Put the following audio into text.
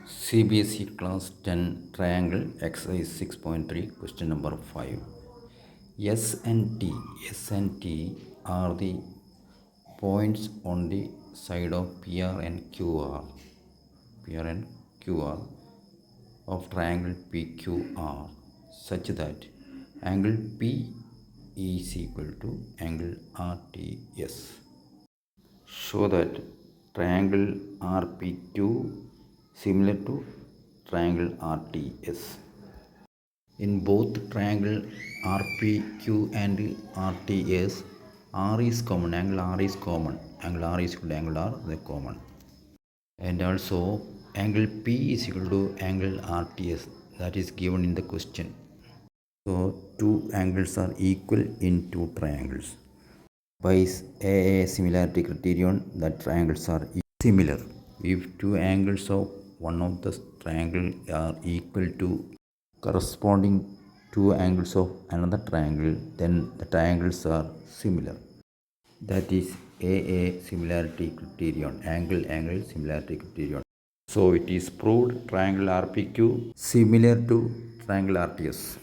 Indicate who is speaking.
Speaker 1: CBSE Class 10 Triangle Exercise 6.3 Question number 5. S and T are the points on the side of PR and QR of triangle PQR such that angle P is equal to angle RTS. Show that triangle RPQ similar to triangle RTS. In both triangle RPQ and RTS, R is common, angle R is common, angle R is equal to angle R, they common. And also angle P is equal to angle RTS, that is given in the question. So two angles are equal in two triangles. By a similarity criterion, that triangles are similar. If two angles of one of the triangle are equal to corresponding two angles of another triangle, then the triangles are similar. That is a similarity criterion, angle similarity criterion. So it is proved triangle RPQ similar to triangle RTS.